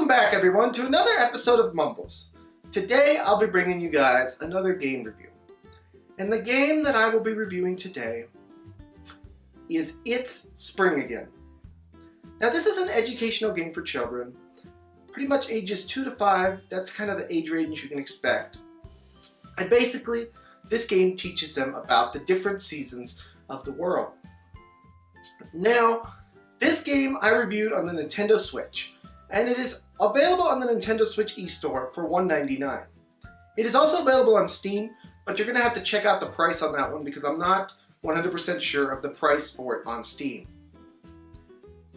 Welcome back, everyone, to another episode of Mumbles. Today, I'll be bringing you guys another game review. And the game that I will be reviewing today is It's Spring Again. Now, this is an educational game for children, pretty much ages 2 to 5. That's kind of the age range you can expect. And basically, this game teaches them about the different seasons of the world. Now, this game I reviewed on the Nintendo Switch, and it is available on the Nintendo Switch eStore for $1.99. It is also available on Steam, but you're going to have to check out the price on that one because I'm not 100% sure of the price for it on Steam.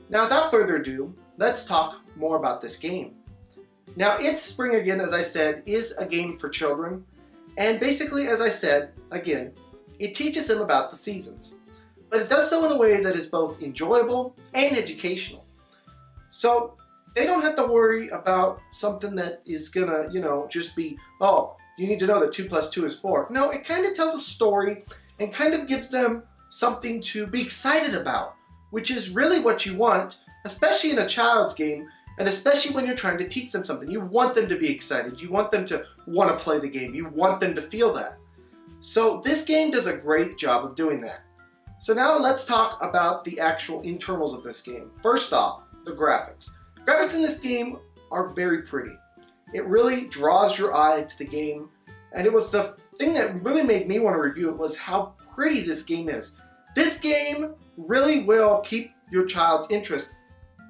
Now, without further ado, let's talk more about this game. Now, It's Spring Again, as I said, is a game for children, and basically, as I said, again, it teaches them about the seasons. But it does so in a way that is both enjoyable and educational. So they don't have to worry about something that is gonna, just be, oh, you need to know that 2 plus 2 is 4. No, it kind of tells a story and kind of gives them something to be excited about, which is really what you want, especially in a child's game, and especially when you're trying to teach them something. You want them to be excited. You want them to want to play the game. You want them to feel that. So this game does a great job of doing that. So now let's talk about the actual internals of this game. First off, the graphics. Graphics in this game are very pretty. It really draws your eye to the game, and it was the thing that really made me want to review it was how pretty this game is. This game really will keep your child's interest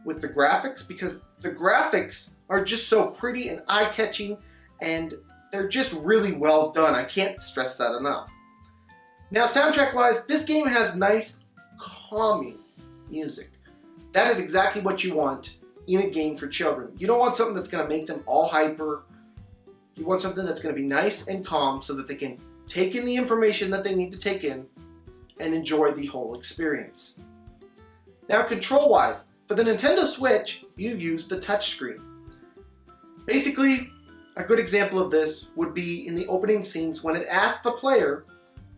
with the graphics because the graphics are just so pretty and eye-catching, and they're just really well done. I can't stress that enough. Now, soundtrack-wise, this game has nice, calming music. That is exactly what you want in a game for children. You don't want something that's going to make them all hyper. You want something that's going to be nice and calm so that they can take in the information that they need to take in and enjoy the whole experience. Now, control-wise, for the Nintendo Switch, you use the touchscreen. Basically, a good example of this would be in the opening scenes when it asks the player,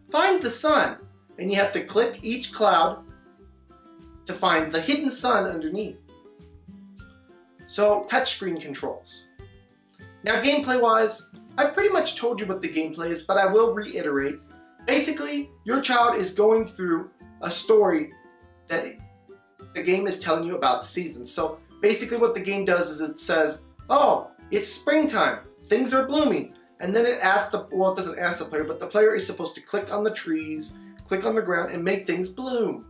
find the sun, and you have to click each cloud to find the hidden sun underneath. So, touchscreen controls. Now, gameplay-wise, I pretty much told you what the gameplay is, but I will reiterate. Basically, your child is going through a story that the game is telling you about the seasons. So, basically what the game does is it says, oh, it's springtime, things are blooming. And then it asks it doesn't ask the player, but the player is supposed to click on the trees, click on the ground, and make things bloom.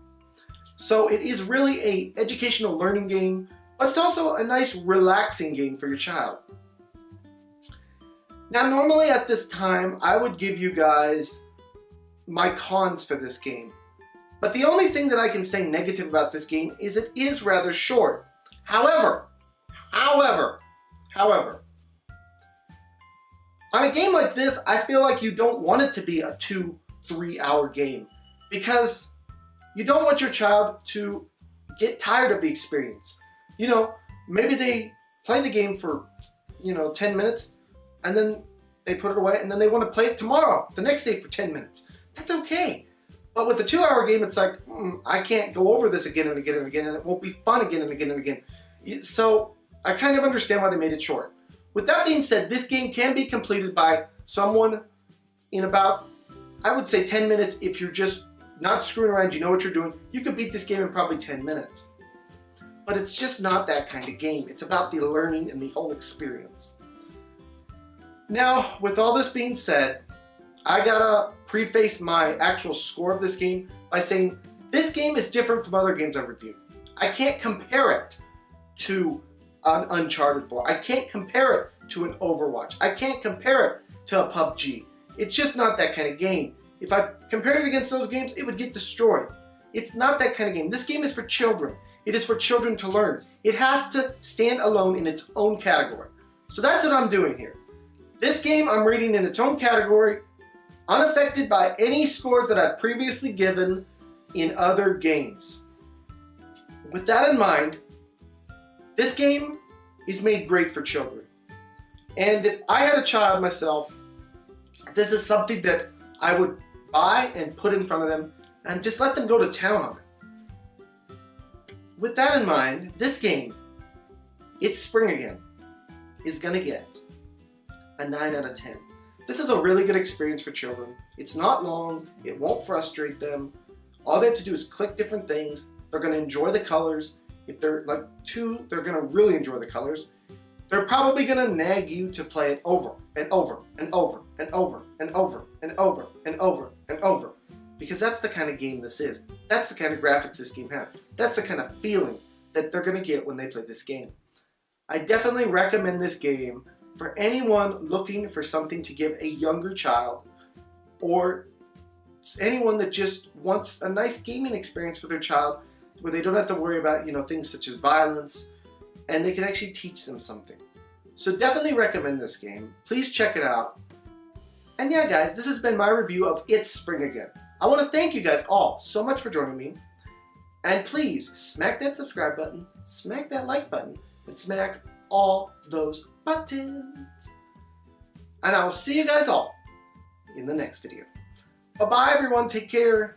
So it is really an educational learning game, but it's also a nice relaxing game for your child. Now, normally at this time, I would give you guys my cons for this game. But the only thing that I can say negative about this game is it is rather short. However, on a game like this, I feel like you don't want it to be a 2-3 hour game because you don't want your child to get tired of the experience. Maybe they play the game for, 10 minutes and then they put it away and then they want to play it tomorrow, the next day for 10 minutes. That's okay. But with the 2-hour game, it's like, I can't go over this again and again and again, and it won't be fun again and again and again. So I kind of understand why they made it short. With that being said, this game can be completed by someone in about, I would say 10 minutes. If you're just not screwing around, you know what you're doing, you could beat this game in probably 10 minutes. But it's just not that kind of game. It's about the learning and the whole experience. Now, with all this being said, I gotta preface my actual score of this game by saying this game is different from other games I've reviewed. I can't compare it to an Uncharted 4. I can't compare it to an Overwatch. I can't compare it to a PUBG. It's just not that kind of game. If I compared it against those games, it would get destroyed. It's not that kind of game. This game is for children. It is for children to learn. It has to stand alone in its own category. So that's what I'm doing here. This game I'm rating in its own category, unaffected by any scores that I've previously given in other games. With that in mind, this game is made great for children. And if I had a child myself, this is something that I would buy and put in front of them and just let them go to town on it. With that in mind, this game, It's Spring Again, is going to get a 9 out of 10. This is a really good experience for children. It's not long. It won't frustrate them. All they have to do is click different things. They're going to enjoy the colors. If they're like 2, they're going to really enjoy the colors. They're probably going to nag you to play it over and over and over and over and over and over and over and over. Because that's the kind of game this is. That's the kind of graphics this game has. That's the kind of feeling that they're going to get when they play this game. I definitely recommend this game for anyone looking for something to give a younger child, or anyone that just wants a nice gaming experience for their child where they don't have to worry about, things such as violence, and they can actually teach them something. So definitely recommend this game. Please check it out. And yeah, guys, this has been my review of It's Spring Again. I want to thank you guys all so much for joining me. And please smack that subscribe button, smack that like button, and smack all those buttons. And I will see you guys all in the next video. Bye-bye, everyone. Take care.